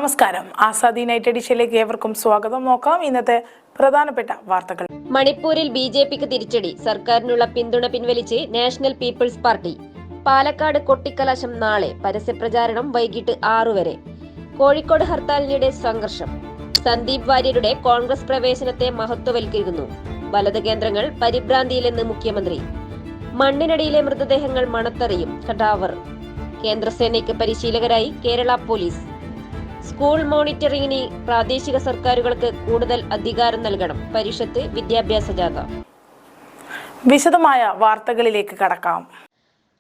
നമസ്കാരം. ആസാദി നൈറ്റ് എഡിഷനിലേക്ക് ഏവർക്കും സ്വാഗതം. നോക്കാം ഇന്നത്തെ പ്രധാനപ്പെട്ട വാർത്തകൾ. മണിപ്പൂരിൽ ബിജെപിക്ക് തിരിച്ചടി. സർക്കാരിനുള്ള പിന്തുണ പിൻവലിച്ച് നാഷണൽ പീപ്പിൾസ് പാർട്ടി. പാലക്കാട് കൊട്ടിക്കലാശം നാളെ. പരസ്യപ്രചാരണം വൈകിട്ട് 6 വരെ. കോഴിക്കോട് ഹർത്താലിനിടെ സംഘർഷം. സന്ദീപ് വാര്യരുടെ കോൺഗ്രസ് പ്രവേശനത്തെ മഹത്വവൽക്കരിക്കുന്നു. വലത് കേന്ദ്രങ്ങൾ പരിഭ്രാന്തിയിലെന്ന് മുഖ്യമന്ത്രി. മണ്ണിനടിയിലെ മൃതദേഹങ്ങൾ മണത്തറിയും കടാവർ. കേന്ദ്രസേനയ്ക്ക് പരിശീലകരായി കേരള പോലീസ്. സ്കൂൾ മോണിറ്ററിംഗിന് പ്രാദേശിക സർക്കാരുകൾക്ക് കൂടുതൽ അധികാരം നൽകണം. പരിഷത്ത് വിദ്യാഭ്യാസ ജാഥ. വിശദമായ വാർത്തകളിലേക്ക് കടക്കാം.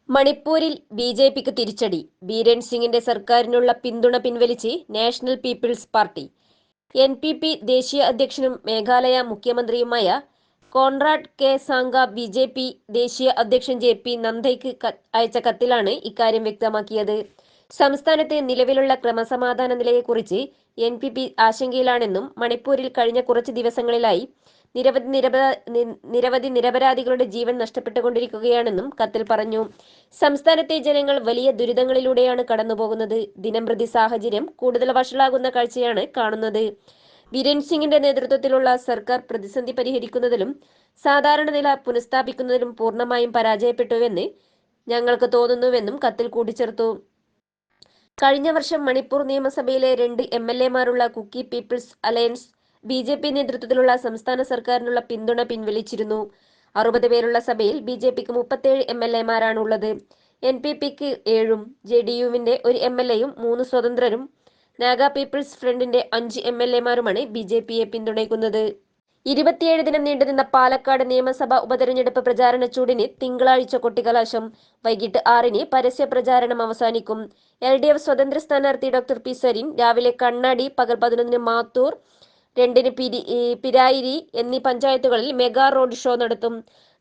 മണിപ്പൂരിൽ ബിജെപിക്ക് തിരിച്ചടി. ബീരൻ സിംഗിന്റെ സർക്കാരിനുള്ള പിന്തുണ പിൻവലിച്ച് നാഷണൽ പീപ്പിൾസ് പാർട്ടി. NPP ദേശീയ അധ്യക്ഷനും മേഘാലയ മുഖ്യമന്ത്രിയുമായ കോൺറാഡ് കെ സാംഗ BJP ദേശീയ അധ്യക്ഷൻ JP നദ്ദയ്ക്ക് അയച്ച കത്തിലാണ് ഇക്കാര്യം വ്യക്തമാക്കിയത്. സംസ്ഥാനത്ത് നിലവിലുള്ള ക്രമസമാധാന നിലയെക്കുറിച്ച് NPP ആശങ്കയിലാണെന്നും മണിപ്പൂരിൽ കഴിഞ്ഞ കുറച്ച് ദിവസങ്ങളിലായി നിരവധി നിരപരാധികളുടെ ജീവൻ നഷ്ടപ്പെട്ടുകൊണ്ടിരിക്കുകയാണെന്നും കത്തിൽ പറഞ്ഞു. സംസ്ഥാനത്തെ ജനങ്ങൾ വലിയ ദുരിതങ്ങളിലൂടെയാണ് കടന്നുപോകുന്നത്. ദിനംപ്രതി സാഹചര്യം കൂടുതൽ വഷളാകുന്ന കാഴ്ചയാണ് കാണുന്നത്. ബീരൻ സിംഗിന്റെ നേതൃത്വത്തിലുള്ള സർക്കാർ പ്രതിസന്ധി പരിഹരിക്കുന്നതിലും സാധാരണ നില പുനഃസ്ഥാപിക്കുന്നതിലും പൂർണ്ണമായും പരാജയപ്പെട്ടുവെന്ന് ഞങ്ങൾക്ക് തോന്നുന്നുവെന്നും കത്തിൽ കൂട്ടിച്ചേർത്തു. കഴിഞ്ഞ വർഷം മണിപ്പൂർ നിയമസഭയിലെ 2 MLA-മാരുള്ള കുക്കി പീപ്പിൾസ് അലയൻസ് BJP നേതൃത്വത്തിലുള്ള സംസ്ഥാന സർക്കാരിനുള്ള പിന്തുണ പിൻവലിച്ചിരുന്നു. 60 പേരുള്ള സഭയിൽ BJPക്ക് 37 MLA-മാരാണുള്ളത്. NPPക്ക് 7-ഉം JDU-വിന്റെ 1 MLA-യും 3 സ്വതന്ത്രരും നാഗ പീപ്പിൾസ് ഫ്രണ്ടിന്റെ 5 MLA-മാരുമാണ് BJPയെ പിന്തുണയ്ക്കുന്നത്. 27 ദിനം നീണ്ടുനിന്ന പാലക്കാട് നിയമസഭാ ഉപതെരഞ്ഞെടുപ്പ് പ്രചാരണ ചൂടിന് തിങ്കളാഴ്ച കൊട്ടിക്കലാശം. വൈകിട്ട് 6-ന് പരസ്യ പ്രചാരണം അവസാനിക്കും. LDF സ്വതന്ത്ര സ്ഥാനാർത്ഥി ഡോക്ടർ P. സരിൻ രാവിലെ കണ്ണാടി, പകൽ 11-ന് മാത്തൂർ, 2-ന് പിരായിരി എന്നീ പഞ്ചായത്തുകളിൽ മെഗാ റോഡ് ഷോ നടത്തും.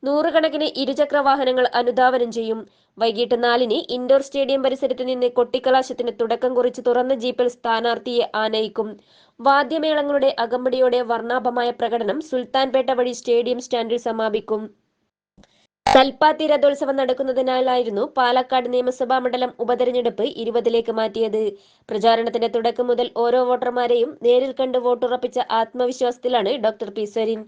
100 കണക്കിന് ഇരുചക്ര വാഹനങ്ങൾ അനുധാവനം ചെയ്യും. വൈകിട്ട് 4-ന് ഇൻഡോർ സ്റ്റേഡിയം പരിസരത്ത് നിന്ന് കൊട്ടിക്കലാശത്തിന് തുടക്കം കുറിച്ച് തുറന്ന ജീപ്പിൽ സ്ഥാനാർത്ഥിയെ ആനയിക്കും. വാദ്യമേളങ്ങളുടെ അകമ്പടിയോടെ വർണ്ണാഭമായ പ്രകടനം സുൽത്താൻപേട്ട വഴി സ്റ്റേഡിയം സ്റ്റാൻഡിൽ സമാപിക്കും. കൽപ്പാത്തി രഥോത്സവം നടക്കുന്നതിനാലായിരുന്നു പാലക്കാട് നിയമസഭാ മണ്ഡലം ഉപതെരഞ്ഞെടുപ്പ് 20-ലേക്ക് മാറ്റിയത്. പ്രചാരണത്തിന്റെ തുടക്കം മുതൽ ഓരോ വോട്ടർമാരെയും നേരിൽ കണ്ട് വോട്ടുറപ്പിച്ച ആത്മവിശ്വാസത്തിലാണ് ഡോക്ടർ P. സരിൻ.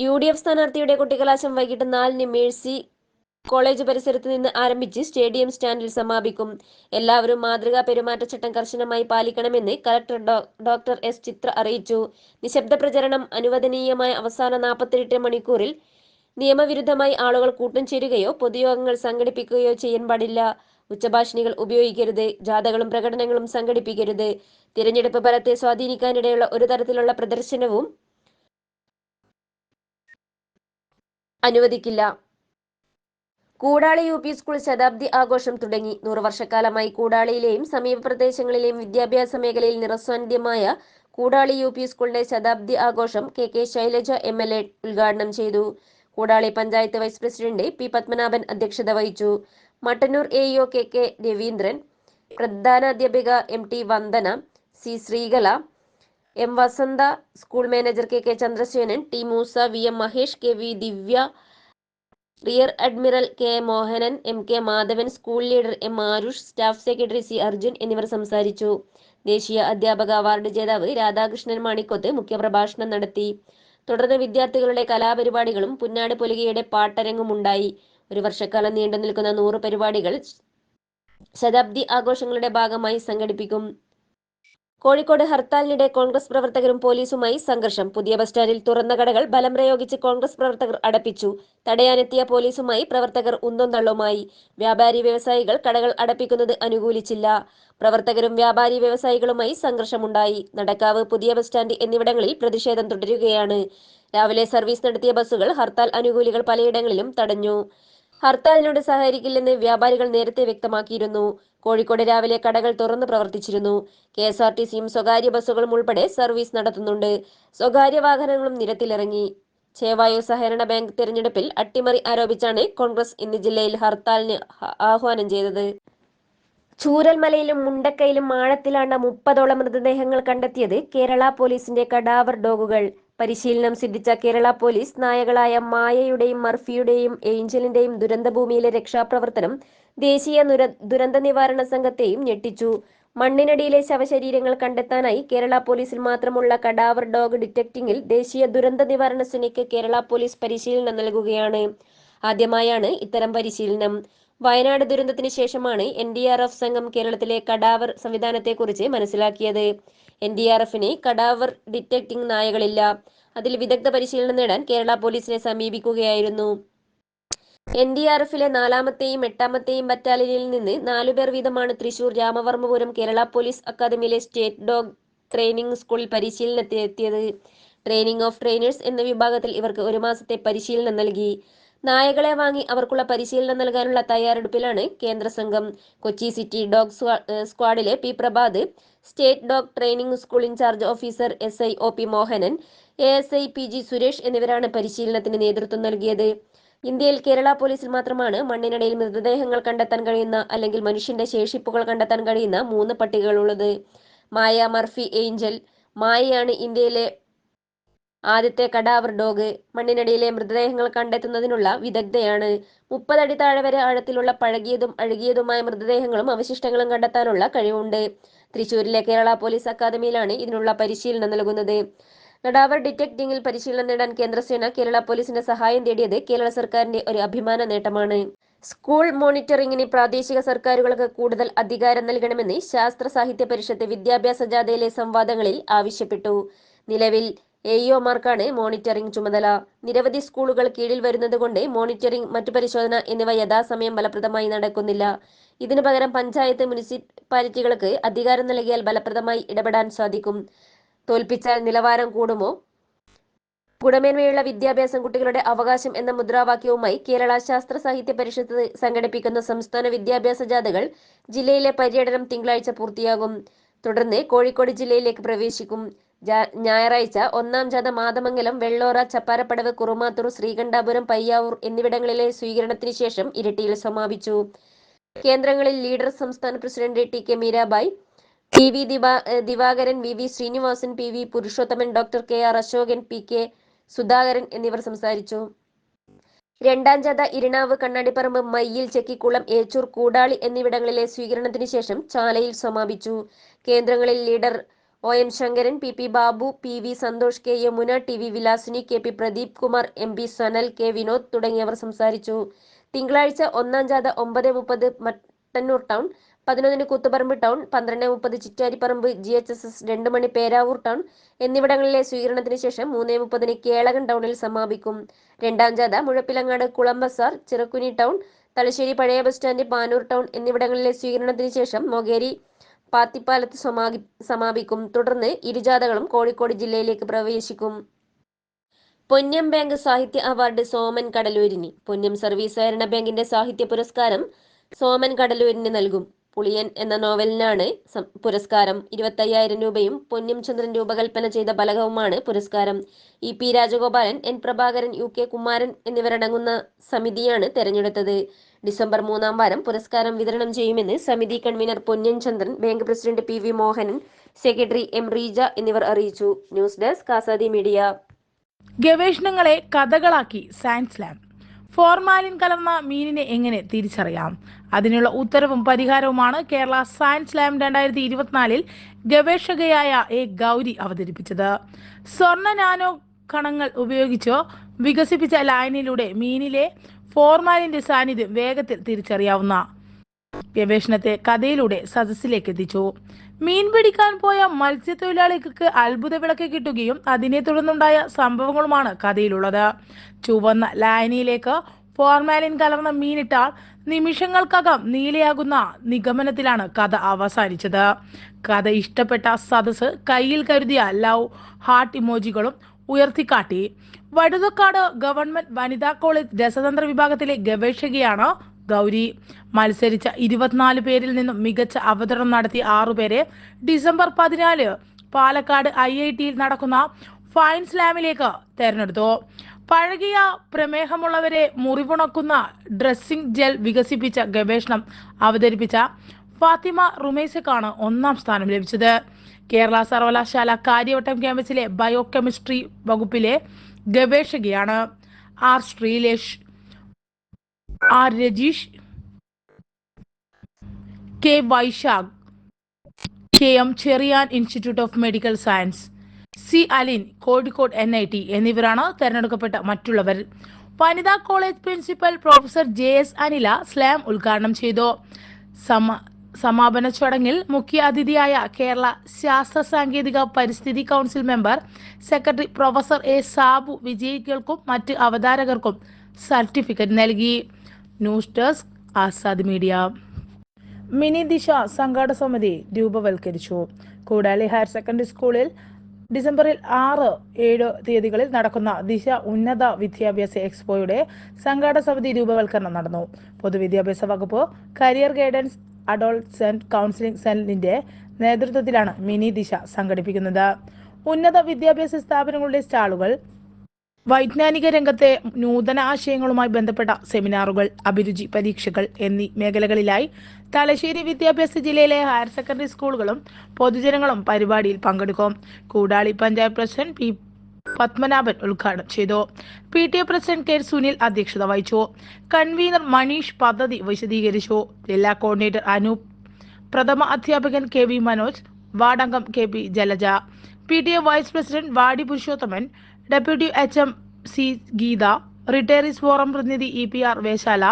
UDF സ്ഥാനാർത്ഥിയുടെ കൊട്ടിക്കലാശം വൈകിട്ട് 4-ന് മേഴ്സി കോളേജ് പരിസരത്ത് നിന്ന് ആരംഭിച്ച് സ്റ്റേഡിയം സ്റ്റാൻഡിൽ സമാപിക്കും. എല്ലാവരും മാതൃകാ പെരുമാറ്റച്ചട്ടം കർശനമായി പാലിക്കണമെന്ന് കളക്ടർ ഡോക്ടർ S. ചിത്ര അറിയിച്ചു. നിശബ്ദ പ്രചരണം അനുവദനീയമായ. അവസാന 48 മണിക്കൂറിൽ നിയമവിരുദ്ധമായി ആളുകൾ കൂട്ടം ചേരുകയോ പൊതുയോഗങ്ങൾ സംഘടിപ്പിക്കുകയോ ചെയ്യാൻ പാടില്ല. ഉച്ചഭാഷിണികൾ ഉപയോഗിക്കരുത്. ജാഥകളും പ്രകടനങ്ങളും സംഘടിപ്പിക്കരുത്. തിരഞ്ഞെടുപ്പ് ഫലത്തെ സ്വാധീനിക്കാനിടയുള്ള ഒരു തരത്തിലുള്ള പ്രദർശനവും അനുവദിക്കില്ല. കൂടാളി UP സ്കൂൾ ശതാബ്ദി ആഘോഷം തുടങ്ങി. 100 വർഷക്കാലമായി കൂടാളിയിലെയും സമീപ പ്രദേശങ്ങളിലെയും വിദ്യാഭ്യാസ മേഖലയിൽ നിറസാന്നിധ്യമായ കൂടാളി UP സ്കൂളിന്റെ ശതാബ്ദി ആഘോഷം KK ശൈലജ MLA ഉദ്ഘാടനം ചെയ്തു. Koodali panchayat vice president P. Padmanabhan അധ്യക്ഷത വഹിച്ചു. മട്ടന്നൂർ AEO KK രവീന്ദ്രൻ, പ്രധാനാധ്യാപിക MT Vandana, C. Sreekala, M. Vasantha, school manager KK Chandrasenan, T. Moosa, VM Mahesh, KV Divya, rear admiral K. Mohanan, MK Madhavan, school leader M. Aarush, staff secretary C. Arjun എന്നിവർ സംസാരിച്ചു. ദേശീയ അധ്യാപക അവാർഡ് ജേതാവ് രാധാകൃഷ്ണൻ മാണിക്കോത്ത് മുഖ്യപ്രഭാഷണം നടത്തി. തുടർന്ന് വിദ്യാർത്ഥികളുടെ കലാപരിപാടികളും പുന്നാട് പൊലികയുടെ പാട്ടരങ്ങുമുണ്ടായി. 1 വർഷക്കാലം നീണ്ടു നിൽക്കുന്ന 100 പരിപാടികൾ ശതാബ്ദി ആഘോഷങ്ങളുടെ ഭാഗമായി സംഘടിപ്പിക്കും. കോഴിക്കോട് ഹർത്താലിനിടെ കോൺഗ്രസ് പ്രവർത്തകരും പോലീസുമായി സംഘർഷം. പുതിയ ബസ് സ്റ്റാൻഡിൽ തുറന്ന കടകൾ ബലം പ്രയോഗിച്ച് കോൺഗ്രസ് പ്രവർത്തകർ അടപ്പിച്ചു. തടയാനെത്തിയ പോലീസുമായി പ്രവർത്തകർ ഉന്തും തള്ളുമായി. വ്യാപാരി വ്യവസായികൾ കടകൾ അടപ്പിക്കുന്നത് അനുകൂലിച്ചില്ല. പ്രവർത്തകരും വ്യാപാരി വ്യവസായികളുമായി സംഘർഷമുണ്ടായി. നടക്കാവ്, പുതിയ ബസ് സ്റ്റാൻഡ് എന്നിവിടങ്ങളിൽ പ്രതിഷേധം തുടരുകയാണ്. രാവിലെ സർവീസ് നടത്തിയ ബസ്സുകൾ ഹർത്താൽ അനുകൂലികൾ പലയിടങ്ങളിലും തടഞ്ഞു. ഹർത്താലിനോട് സഹകരിക്കില്ലെന്ന് വ്യാപാരികൾ നേരത്തെ വ്യക്തമാക്കിയിരുന്നു. കോഴിക്കോട് രാവിലെ കടകൾ തുറന്ന് പ്രവർത്തിച്ചിരുന്നു. KSRTCയും സ്വകാര്യ ബസ്സുകളും ഉൾപ്പെടെ സർവീസ് നടത്തുന്നുണ്ട്. സ്വകാര്യ വാഹനങ്ങളും നിരത്തിലിറങ്ങി. ചേവായൂർ സഹകരണ ബാങ്ക് തെരഞ്ഞെടുപ്പിൽ അട്ടിമറി ആരോപിച്ചാണ് കോൺഗ്രസ് ഇന്ന് ജില്ലയിൽ ഹർത്താലിന് ആഹ്വാനം ചെയ്തത്. ചൂരൽമലയിലും മുണ്ടക്കയിലും ആഴത്തിലാണ്ട 30ഓളം മൃതദേഹങ്ങൾ കണ്ടെത്തിയത് കേരള പോലീസിന്റെ കടാവർ ഡോഗുകൾ. പരിശീലനം സിദ്ധിച്ച കേരള പോലീസ് നായകളായ മായയുടെയും മർഫിയുടെയും ഏഞ്ചലിന്റെയും ദുരന്തഭൂമിയിലെ രക്ഷാപ്രവർത്തനം ദേശീയ ദുരന്ത നിവാരണ സംഘത്തെയും ഞെട്ടിച്ചു. മണ്ണിനടിയിലെ ശവശരീരങ്ങൾ കണ്ടെത്താനായി കേരള പോലീസിൽ മാത്രമുള്ള കഡാവർ ഡോഗ് ഡിറ്റക്ടിംഗിൽ ദേശീയ ദുരന്ത നിവാരണ സേനയ്ക്ക് കേരള പോലീസ് പരിശീലനം നൽകുകയാണ്. ആദ്യമായാണ് ഇത്തരം പരിശീലനം. വയനാട് ദുരന്തത്തിന് ശേഷമാണ് NDRF സംഘം കേരളത്തിലെ കഡാവർ സംവിധാനത്തെക്കുറിച്ച് മനസ്സിലാക്കിയത്. NDRFന് കഡാവർ ഡിറ്റക്ടിംഗ് നായകളില്ല. അതിൽ വിദഗ്ധ പരിശീലനം നേടാൻ കേരള പോലീസിനെ സമീപിക്കുകയായിരുന്നു. NDRFിലെ 4ാമത്തെയും 8ാമത്തെയും ബറ്റാലിയനിൽ നിന്ന് 4 പേർ വീതമാണ് തൃശൂർ രാമവർമ്മപുരം കേരള പോലീസ് അക്കാദമിയിലെ സ്റ്റേറ്റ് ഡോഗ് ട്രെയിനിംഗ് സ്കൂളിൽ പരിശീലനത്തിനെത്തിയത്. ട്രെയിനിംഗ് ഓഫ് ട്രെയിനേഴ്സ് എന്ന വിഭാഗത്തിൽ ഇവർക്ക് 1 മാസത്തെ പരിശീലനം നൽകി. നായകളെ വാങ്ങി അവർക്കുള്ള പരിശീലനം നൽകാനുള്ള തയ്യാറെടുപ്പിലാണ് കേന്ദ്ര സംഘം. കൊച്ചി സിറ്റി ഡോഗ് സ്ക്വാഡിലെ P. Prabhath, state dog training school incharge officer SI OP Mohanan, ASI PG Suresh എന്നിവരാണ് പരിശീലനത്തിന് നേതൃത്വം നൽകിയത്. ഇന്ത്യയിൽ കേരള പോലീസിൽ മാത്രമാണ് മണ്ണിനടിയിൽ മൃതദേഹങ്ങൾ കണ്ടെത്താൻ കഴിയുന്ന അല്ലെങ്കിൽ മനുഷ്യന്റെ ശേഷിപ്പുകൾ കണ്ടെത്താൻ കഴിയുന്ന 3 പട്ടികകളുള്ളത്. മായ മർഫി ഏഞ്ചൽ. മായയാണ് ഇന്ത്യയിലെ ആദ്യത്തെ കഡാവർ ഡോഗ്. മണ്ണിനടിയിലെ മൃതദേഹങ്ങൾ കണ്ടെത്തുന്നതിനുള്ള വിദഗ്ധയാണ്. 30 അടി താഴെ വരെ ആഴത്തിലുള്ള പഴകിയതും അഴുകിയതുമായ മൃതദേഹങ്ങളും അവശിഷ്ടങ്ങളും കണ്ടെത്താനുള്ള കഴിവുണ്ട്. തൃശൂരിലെ കേരള പോലീസ് അക്കാദമിയിലാണ് ഇതിനുള്ള പരിശീലനം നൽകുന്നത്. കഡാവർ ഡിറ്റക്ടിംഗിൽ പരിശീലനം നേടാൻ കേന്ദ്രസേന കേരള പോലീസിന്റെ സഹായം തേടിയത് കേരള സർക്കാരിന്റെ ഒരു അഭിമാന നേട്ടമാണ്. സ്കൂൾ മോണിറ്ററിംഗിന് പ്രാദേശിക സർക്കാരുകൾക്ക് കൂടുതൽ അധികാരം നൽകണമെന്ന് ശാസ്ത്ര സാഹിത്യ പരിഷത്ത് വിദ്യാഭ്യാസ ജാഥയിലെ സംവാദങ്ങളിൽ ആവശ്യപ്പെട്ടു. നിലവിൽ AEOമാർക്കാണ് മോണിറ്ററിംഗ് ചുമതല. നിരവധി സ്കൂളുകൾ കീഴിൽ വരുന്നതുകൊണ്ട് മോണിറ്ററിംഗ്, മറ്റു പരിശോധന എന്നിവ യഥാസമയം ഫലപ്രദമായി നടക്കുന്നില്ല. ഇതിനു പകരം പഞ്ചായത്ത്, മുനിസിപ്പാലിറ്റികൾക്ക് അധികാരം നൽകിയാൽ ഫലപ്രദമായി ഇടപെടാൻ സാധിക്കും. തോൽപ്പിച്ചാൽ നിലവാരം കൂടുമോ? ഗുണമേന്മയുള്ള വിദ്യാഭ്യാസം കുട്ടികളുടെ അവകാശം എന്ന മുദ്രാവാക്യവുമായി കേരള ശാസ്ത്ര സാഹിത്യ പരിഷത്ത് സംഘടിപ്പിക്കുന്ന സംസ്ഥാന വിദ്യാഭ്യാസ ജാഥകൾ ജില്ലയിലെ പര്യടനം തിങ്കളാഴ്ച പൂർത്തിയാകും. തുടർന്ന് കോഴിക്കോട് ജില്ലയിലേക്ക് പ്രവേശിക്കും. ഞായറാഴ്ച 1ാം ജാഥ മാതമംഗലം, വെള്ളോറ, ചപ്പാരപ്പടവ്, കുറുമാത്തൂർ, ശ്രീകണ്ഠാപുരം, പയ്യാവൂർ എന്നിവിടങ്ങളിലെ സ്വീകരണത്തിന് ശേഷം ഇരിട്ടിയിൽ സമാപിച്ചു. കേന്ദ്രങ്ങളിൽ ലീഡർ സംസ്ഥാന president TK Meerabai, PV Divakaran, VV Srinivasan, PV Purushothaman, Dr. KR Ashokan, PK Sudhakaran എന്നിവർ സംസാരിച്ചു. 2ാം ജാഥ ഇരിണാവ്, കണ്ണാടിപ്പറമ്പ്, മയ്യിൽ, ചെക്കിക്കുളം, ഏച്ചൂർ, കൂടാളി എന്നിവിടങ്ങളിലെ സ്വീകരണത്തിന് ശേഷം ചാലയിൽ സമാപിച്ചു. കേന്ദ്രങ്ങളിൽ leader OM Sankaran, PP Babu, PV Santhosh, K Yamuna, TV Vilasini, KP Pradeep Kumar, MP Sanal, K Vinod തുടങ്ങിയവർ സംസാരിച്ചു. തിങ്കളാഴ്ച 1ാം ജാഥ 9:30 Mattannur town, 11 Koothuparamba town, 12:30 Chittariparamba, GHSS 2 മണി പേരാവൂർ ടൗൺ എന്നിവിടങ്ങളിലെ സ്വീകരണത്തിന് ശേഷം 3:30 കേളകൻ ടൗണിൽ സമാപിക്കും. 2ാം ജാഥ മുഴപ്പിലങ്ങാട്, കുളംബസാർ, ചിറക്കുനി ടൗൺ, തലശ്ശേരി പഴയ ബസ് സ്റ്റാൻഡ്, പാനൂർ ടൗൺ എന്നിവിടങ്ങളിലെ സ്വീകരണത്തിന് ശേഷം മൊകേരി പാത്തിപ്പാലത്ത് സമാപിക്കും. തുടർന്ന് ഇരുജാഥകളും കോഴിക്കോട് ജില്ലയിലേക്ക് പ്രവേശിക്കും. പൊന്നം ബാങ്ക് സാഹിത്യ അവാർഡ് സോമൻ കടലൂരിന്. പൊന്നം സർവീസ് സഹകരണ ബാങ്കിന്റെ സാഹിത്യ പുരസ്കാരം സോമൻ കടലൂരിന് നൽകും. പുളിയൻ എന്ന നോവലിനാണ് പുരസ്കാരം. 25,000 രൂപയും പൊന്നം ചന്ദ്രൻ രൂപകൽപ്പന ചെയ്ത ഫലകവുമാണ് പുരസ്കാരം. EP Rajagopalan, N Prabhakaran, UK Kumaran എന്നിവരടങ്ങുന്ന സമിതിയാണ് തെരഞ്ഞെടുത്തത്. ഡിസംബർ 3ാം വാരം പുരസ്കാരം വിതരണം ചെയ്യുമെന്ന് സമിതി convener Ponnam Chandran, bank president PV Mohanan, secretary M Reeja എന്നിവർ അറിയിച്ചു. News desk Azadi media. ഗവേഷണങ്ങളെ കഥകളാക്കി സയൻസ് ലാബ്. ഫോർമാലിൻ കലർന്ന മീനിനെ എങ്ങനെ തിരിച്ചറിയാം? അതിനുള്ള ഉത്തരവും പരിഹാരവുമാണ് കേരള സയൻസ് ലാബ് 2024 ഗവേഷകയായ A. ഗൗരി അവതരിപ്പിച്ചത്. സ്വർണ്ണ നാനോ കണങ്ങൾ ഉപയോഗിച്ച് വികസിപ്പിച്ച ലായനിയിലൂടെ മീനിലെ ഫോർമാലിന്റെ സാന്നിധ്യം വേഗത്തിൽ തിരിച്ചറിയാവുന്ന ഗവേഷണത്തെ കഥയിലൂടെ സദസ്സിലേക്ക് എത്തിച്ചു. മീൻ പിടിക്കാൻ പോയ മത്സ്യത്തൊഴിലാളികൾക്ക് അത്ഭുത വിളക്ക് കിട്ടുകയും അതിനെ തുടർന്നുണ്ടായ സംഭവങ്ങളുമാണ് കഥയിലുള്ളത്. ചുവന്ന ലായനിയിലേക്ക് ഫോർമാലിൻ കലർന്ന മീനിട്ടാൽ നിമിഷങ്ങൾക്കകം നീലയാകുന്ന നിഗമനത്തിലാണ് കഥ അവസാനിച്ചത്. കഥ ഇഷ്ടപ്പെട്ട സദസ് കയ്യിൽ കരുതിയ ലവ് ഹാർട്ട് ഇമോജികളും ഉയർത്തിക്കാട്ടി. വടുതക്കാട് ഗവൺമെന്റ് വനിതാ കോളേജ് രസതന്ത്ര വിഭാഗത്തിലെ ഗവേഷകയാണ് ഗൗരി. മത്സരിച്ച 24 പേരിൽ നിന്നും മികച്ച അവതരണം നടത്തിയ 6 പേരെ ഡിസംബർ 14 പാലക്കാട് IITയിൽ നടക്കുന്ന ഫൈൻസ് ലാബിലേക്ക് തെരഞ്ഞെടുത്തു. പഴകിയ പ്രമേഹമുള്ളവരെ മുറിവുണക്കുന്ന ഡ്രസ്സിംഗ് ജെൽ വികസിപ്പിച്ച ഗവേഷണം അവതരിപ്പിച്ച ഫാത്തിമ റുമൈസക്കാണ് 1ാം സ്ഥാനം ലഭിച്ചത്. കേരള സർവകലാശാല കാര്യവട്ടം ക്യാമ്പസിലെ ബയോ കെമിസ്ട്രി വകുപ്പിലെ ഗവേഷകയാണ്. R. Sreelesh, R. Rajeesh, K. Vaisakh, KM Cherian institute of medical science, C Alin Kozhikode NIT എന്നിവരാണ് തെരഞ്ഞെടുക്കപ്പെട്ട മറ്റുള്ളവർ. വനിതാ college principal professor JS Anila സ്ലാം ഉദ്ഘാടനം ചെയ്തു. സമാപന ചടങ്ങിൽ മുഖ്യ അതിഥിയായ കേരള ശാസ്ത്ര സാങ്കേതിക പരിസ്ഥിതി council member secretary professor Sabu വിജയികൾക്കും മറ്റ് അവതാരകർക്കും സർട്ടിഫിക്കറ്റ് നൽകി. News desk Azad media. Mini Disha സംഘാടക സമിതി രൂപവൽക്കരിച്ചു. കൂടാളി ഹയർ സെക്കൻഡറി സ്കൂളിൽ ഡിസംബറിൽ 6, 7 തീയതികളിൽ നടക്കുന്ന ദിശ ഉന്നത വിദ്യാഭ്യാസ എക്സ്പോയുടെ സംഘാടക സമിതി രൂപവൽക്കരണം നടന്നു. പൊതുവിദ്യാഭ്യാസ വകുപ്പ് കരിയർ ഗൈഡൻസ് അഡോൾസെന്റ് കൗൺസിലിംഗ് സെല്ലിന്റെ നേതൃത്വത്തിലാണ് മിനി ദിശ സംഘടിപ്പിക്കുന്നത്. ഉന്നത വിദ്യാഭ്യാസ സ്ഥാപനങ്ങളുടെ സ്റ്റാളുകൾ, വൈജ്ഞാനിക രംഗത്തെ നൂതന ആശയങ്ങളുമായി ബന്ധപ്പെട്ട സെമിനാറുകൾ, അഭിരുചി പരീക്ഷകൾ എന്നീ മേഖലകളിലായി തലശ്ശേരി വിദ്യാഭ്യാസ ജില്ലയിലെ ഹയർ സെക്കൻഡറി സ്കൂളുകളും പൊതുജനങ്ങളും പരിപാടിയിൽ പങ്കെടുക്കും. Koodali panchayat president P. പത്മനാഭൻ ഉദ്ഘാടനം ചെയ്തു. PTA president K. സുനിൽ അധ്യക്ഷത വഹിച്ചു. കൺവീനർ മനീഷ് പദ്ധതി വിശദീകരിച്ചു. ജില്ലാ കോർഡിനേറ്റർ അനൂപ്, പ്രഥമ അധ്യാപകൻ KV മനോജ്, വാർഡംഗം KP Jalaja, PTA vice president Vadi Purushothaman, deputy HM C. Geetha, retirees forum പ്രതിനിധി EPR വേശാല,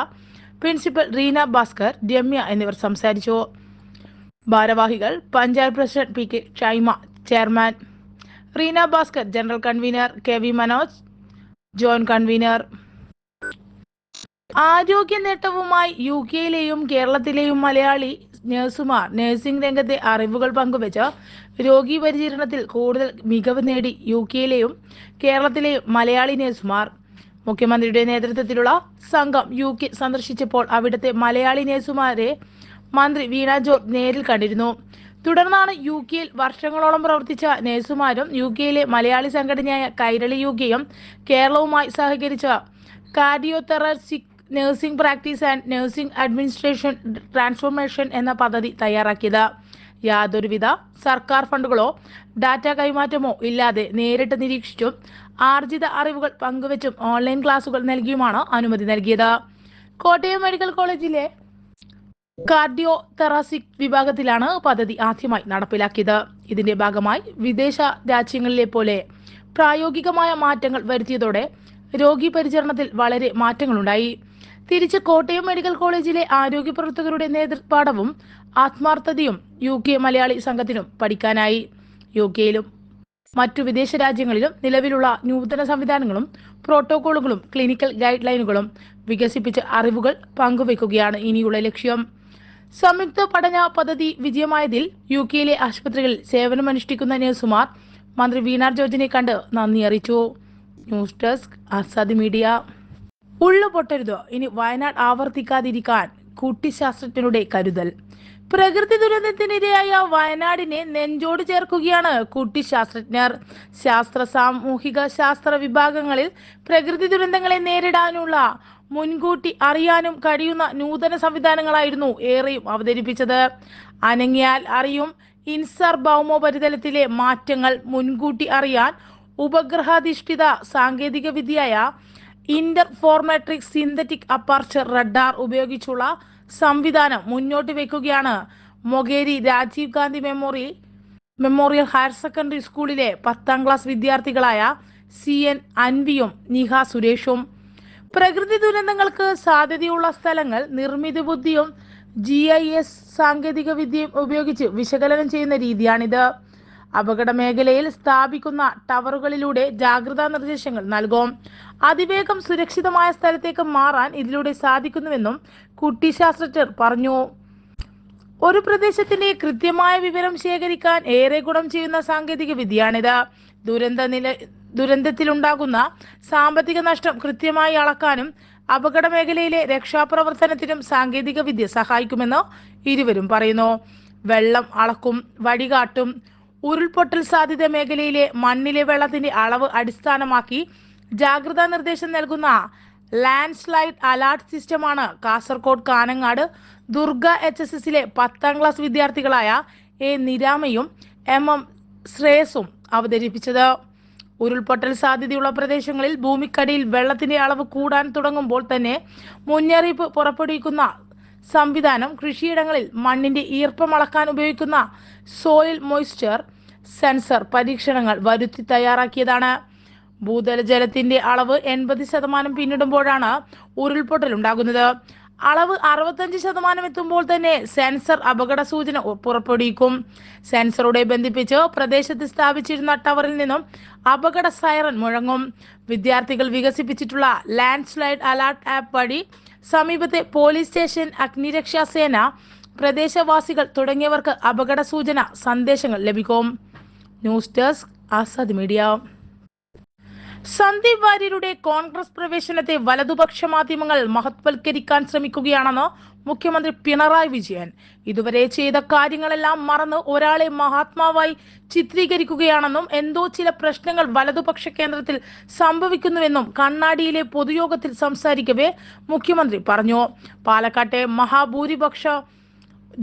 പ്രിൻസിപ്പൽ റീന ഭാസ്കർ, രമ്യ എന്നിവർ സംസാരിച്ചു. ഭാരവാഹികൾ panchayat president PK Shaima, chairman Reena Bhaskar, general convener KV Manoj, joint convener. ആരോഗ്യ നേട്ടവുമായി UK-യിലെയും കേരളത്തിലെയും മലയാളി നഴ്സുമാർ നഴ്സിംഗ് രംഗത്തെ അറിവുകൾ പങ്കുവെച്ച് രോഗി പരിചരണത്തിൽ കൂടുതൽ മികവ് നേടി. UK-യിലെയും കേരളത്തിലെയും മലയാളി നഴ്സുമാർ. മുഖ്യമന്ത്രിയുടെ നേതൃത്വത്തിലുള്ള സംഘം UK സന്ദർശിച്ചപ്പോൾ അവിടുത്തെ മലയാളി നഴ്സുമാരെ മന്ത്രി വീണ ജോർജ് നേരിൽ കണ്ടിരുന്നു. തുടർന്നാണ് UK-യിൽ വർഷങ്ങളോളം പ്രവർത്തിച്ച നഴ്സുമാരും UK-യിലെ മലയാളി സംഘടനയായ കൈരളി UK-യും കേരളവുമായി സഹകരിച്ച cardiothoracic nursing practice and nursing administration transformation എന്ന പദ്ധതി തയ്യാറാക്കിയത്. യാതൊരുവിധ സർക്കാർ ഫണ്ടുകളോ ഡാറ്റ കൈമാറ്റമോ ഇല്ലാതെ നേരിട്ട് നിരീക്ഷിച്ചും ആർജിത അറിവുകൾ പങ്കുവച്ചും ഓൺലൈൻ ക്ലാസുകൾ നൽകിയുമാണ് അനുമതി നൽകിയത്. കോട്ടയം മെഡിക്കൽ കോളേജിലെ കാർഡിയോതെറാസിക് വിഭാഗത്തിലാണ് പദ്ധതി ആദ്യമായി നടപ്പിലാക്കിയത്. ഇതിന്റെ ഭാഗമായി വിദേശ രാജ്യങ്ങളിലെ പോലെ പ്രായോഗികമായ മാറ്റങ്ങൾ വരുത്തിയതോടെ രോഗി പരിചരണത്തിൽ വളരെ മാറ്റങ്ങളുണ്ടായി. തിരിച്ച് കോട്ടയം മെഡിക്കൽ കോളേജിലെ ആരോഗ്യ പ്രവർത്തകരുടെ നേതൃപാഠവും ആത്മാർത്ഥതയും UK മലയാളി സംഘത്തിനും പഠിക്കാനായി. UK-യിലും മറ്റു വിദേശ രാജ്യങ്ങളിലും നിലവിലുള്ള നൂതന സംവിധാനങ്ങളും പ്രോട്ടോകോളുകളും ക്ലിനിക്കൽ ഗൈഡ് ലൈനുകളും വികസിപ്പിച്ച് അറിവുകൾ പങ്കുവെക്കുകയാണ് ഇനിയുള്ള ലക്ഷ്യം. സംയുക്ത പഠന പദ്ധതി വിജയമായതിൽ UK-യിലെ ആശുപത്രികളിൽ സേവനമനുഷ്ഠിക്കുന്ന നഴ്സുമാർ മന്ത്രി വീണ ജോർജിനെ കണ്ട് നന്ദി അറിയിച്ചു. News desk Azad media. ഉള്ളു പൊട്ടരുത്, ഇനി വയനാട് ആവർത്തിക്കാതിരിക്കാൻ കുട്ടിശാസ്ത്രജ്ഞരുടെ കരുതൽ. പ്രകൃതി ദുരന്തത്തിനിരയായ വയനാടിനെ നെഞ്ചോട് ചേർക്കുകയാണ് കുട്ടിശാസ്ത്രജ്ഞർ. ശാസ്ത്ര സാമൂഹിക ശാസ്ത്ര വിഭാഗങ്ങളിൽ പ്രകൃതി ദുരന്തങ്ങളെ നേരിടാനുള്ള മുൻകൂട്ടി അറിയാനും കഴിയുന്ന നൂതന സംവിധാനങ്ങളായിരുന്നു ഏറെയും അവതരിപ്പിച്ചത്. അനങ്ങിയാൽ അറിയും ഇൻസാർ ഭൗമോപരിതലത്തിലെ മാറ്റങ്ങൾ മുൻകൂട്ടി അറിയാൻ ഉപഗ്രഹാധിഷ്ഠിത സാങ്കേതിക വിദ്യയായ ഇന്റർഫോർമാട്രിക് സിന്തറ്റിക് അപ്പർച്ചർ റഡാർ ഉപയോഗിച്ചുള്ള സംവിധാനം മുന്നോട്ട് വെക്കുകയാണ് Mokeri Rajiv Gandhi memorial higher secondary സ്കൂളിലെ 10ാം ക്ലാസ് വിദ്യാർത്ഥികളായ CN അൻവിയും നിഹ സുരേഷും. പ്രകൃതി ദുരന്തങ്ങൾക്ക് സാധ്യതയുള്ള സ്ഥലങ്ങൾ നിർമ്മിത ബുദ്ധിയും GIS സാങ്കേതിക വിദ്യയും ഉപയോഗിച്ച് വിശകലനം ചെയ്യുന്ന രീതിയാണിത്. അപകട മേഖലയിൽ സ്ഥാപിക്കുന്ന ടവറുകളിലൂടെ ജാഗ്രതാ നിർദ്ദേശങ്ങൾ നൽകും. അതിവേഗം സുരക്ഷിതമായ സ്ഥലത്തേക്ക് മാറാൻ ഇതിലൂടെ സാധിക്കുന്നുവെന്നും കുട്ടിശാസ്ത്രജ്ഞർ പറഞ്ഞു. ഒരു പ്രദേശത്തിന്റെ കൃത്യമായ വിവരം ശേഖരിക്കാൻ ഏറെ ഗുണം ചെയ്യുന്ന സാങ്കേതിക വിദ്യയാണിത്. ദുരന്തത്തിലുണ്ടാകുന്ന സാമ്പത്തിക നഷ്ടം കൃത്യമായി അളക്കാനും അപകട മേഖലയിലെ രക്ഷാപ്രവർത്തനത്തിനും സാങ്കേതിക വിദ്യ സഹായിക്കുമെന്ന് ഇരുവരും പറയുന്നു. വെള്ളം അളക്കും, വഴികാട്ടും. ഉരുൾപൊട്ടൽ സാധ്യത മേഖലയിലെ മണ്ണിലെ വെള്ളത്തിന്റെ അളവ് അടിസ്ഥാനമാക്കി ജാഗ്രതാ നിർദ്ദേശം നൽകുന്ന ലാൻഡ് സ്ലൈഡ് അലർട്ട് സിസ്റ്റമാണ് കാസർഗോഡ് കാനങ്ങാട് ദുർഗ HSSലെ 10ാം ക്ലാസ് വിദ്യാർത്ഥികളായ A. നിരാമയും MM ശ്രേയസും അവതരിപ്പിച്ചത്. ഉരുൾപൊട്ടൽ സാധ്യതയുള്ള പ്രദേശങ്ങളിൽ ഭൂമിക്കടിയിൽ വെള്ളത്തിന്റെ അളവ് കൂടാൻ തുടങ്ങുമ്പോൾ തന്നെ മുന്നറിയിപ്പ് പുറപ്പെടുവിക്കുന്ന സംവിധാനം, കൃഷിയിടങ്ങളിൽ മണ്ണിന്റെ ഈർപ്പം അളക്കാൻ ഉപയോഗിക്കുന്ന സോയിൽ മോയ്സ്ചർ സെൻസർ പരീക്ഷണങ്ങൾ വരുത്തി തയ്യാറാക്കിയതാണ്. ഭൂതലജലത്തിന്റെ അളവ് 80% പിന്നിടുമ്പോഴാണ് ഉരുൾപൊട്ടൽ ഉണ്ടാകുന്നത്. അളവ് 65% എത്തുമ്പോൾ തന്നെ സെൻസർ അപകട സൂചന പുറപ്പെടുവിക്കും. സെൻസറുടെ ബന്ധിപ്പിച്ച് പ്രദേശത്ത് സ്ഥാപിച്ചിരുന്ന ടവറിൽ നിന്നും അപകട സൈറൻ മുഴങ്ങും. വിദ്യാർത്ഥികൾ വികസിപ്പിച്ചിട്ടുള്ള ലാൻഡ് സ്ലൈഡ് അലർട്ട് ആപ്പ് വഴി സമീപത്തെ പോലീസ് സ്റ്റേഷൻ, അഗ്നിരക്ഷാ സേന, പ്രദേശവാസികൾ തുടങ്ങിയവർക്ക് അപകട സൂചന സന്ദേശങ്ങൾ ലഭിക്കും. News desk Azad media. Sandeep വാര്യരുടെ കോൺഗ്രസ് പ്രവേശനത്തെ വലതുപക്ഷ മാധ്യമങ്ങൾ മഹത്വൽക്കരിക്കാൻ ശ്രമിക്കുകയാണെന്ന് മുഖ്യമന്ത്രി പിണറായി വിജയൻ. ഇതുവരെ ചെയ്ത കാര്യങ്ങളെല്ലാം മറന്ന് ഒരാളെ മഹാത്മാവായി ചിത്രീകരിക്കുകയാണെന്നും എന്തോ ചില പ്രശ്നങ്ങൾ വലതുപക്ഷ കേന്ദ്രത്തിൽ സംഭവിക്കുന്നുവെന്നും കണ്ണാടിയിലെ പൊതുയോഗത്തിൽ സംസാരിക്കവേ മുഖ്യമന്ത്രി പറഞ്ഞു. പാലക്കാട്ടെ മഹാഭൂരിപക്ഷ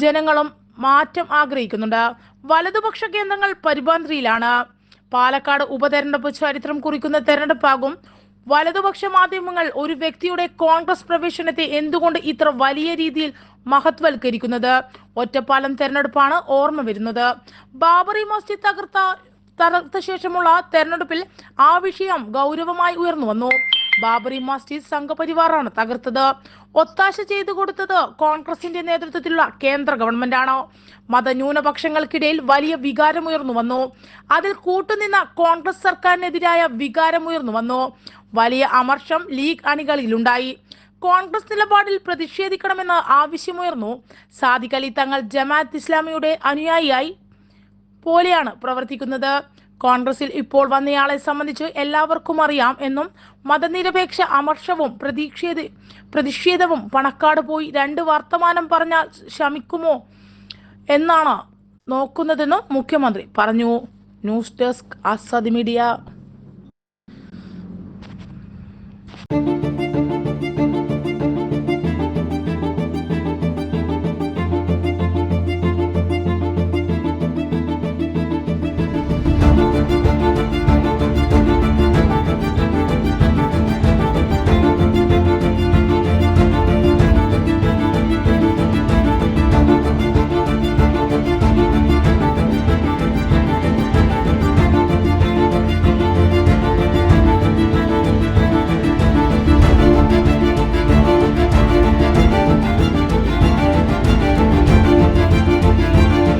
ജനങ്ങളും മാറ്റം ആഗ്രഹിക്കുന്നുണ്ട്. വലതുപക്ഷ കേന്ദ്രങ്ങൾ പരിഭ്രാന്തിയിലാണ്. പാലക്കാട് ഉപതെരഞ്ഞെടുപ്പ് ചരിത്രം കുറിക്കുന്ന തെരഞ്ഞെടുപ്പാകും. വലതുപക്ഷ മാധ്യമങ്ങൾ ഒരു വ്യക്തിയുടെ കോൺഗ്രസ് പ്രവേശനത്തെ എന്തുകൊണ്ട് ഇത്ര വലിയ രീതിയിൽ മഹത്വൽക്കരിക്കുന്നത്? ഒറ്റപ്പാലം തെരഞ്ഞെടുപ്പാണ് ഓർമ്മ വരുന്നത്. ബാബറി മസ്ജിദ് തകർത്ത ശേഷമുള്ള തെരഞ്ഞെടുപ്പിൽ ആ വിഷയം ഗൗരവമായി ഉയർന്നു വന്നു. ബാബറി മസ്ജിദ് സംഘപരിവാറാണ് തകർത്തത്. ഒത്താശ ചെയ്തു കൊടുത്തത് കോൺഗ്രസിന്റെ നേതൃത്വത്തിലുള്ള കേന്ദ്ര ഗവൺമെന്റാണ്. മതന്യൂനപക്ഷങ്ങൾക്കിടയിൽ വലിയ വികാരമുയർന്നു വന്നു. അതിൽ കൂട്ടുനിന്ന കോൺഗ്രസ് സർക്കാരിനെതിരായ വികാരമുയർന്നു വന്നു. വലിയ അമർഷം ലീഗ് അണികളിലുണ്ടായി. കോൺഗ്രസ് നിലപാടിൽ പ്രതിഷേധിക്കണമെന്ന് ആവശ്യമുയർന്നു. സാദിഖ് അലി തങ്ങൾ ജമാഅത്ത് ഇസ്ലാമിയുടെ അനുയായിയായി പോലെയാണ് പ്രവർത്തിക്കുന്നത്. കോൺഗ്രസിൽ ഇപ്പോൾ വന്നയാളെ സംബന്ധിച്ച് എല്ലാവർക്കും അറിയാം എന്നും മതനിരപേക്ഷ അമർഷവും പ്രതിഷേധവും പണക്കാട് പോയി 2 വർത്തമാനം പറഞ്ഞാൽ ശമിക്കുമോ എന്നാണ് നോക്കുന്നതെന്നും മുഖ്യമന്ത്രി പറഞ്ഞു. News desk Azad media.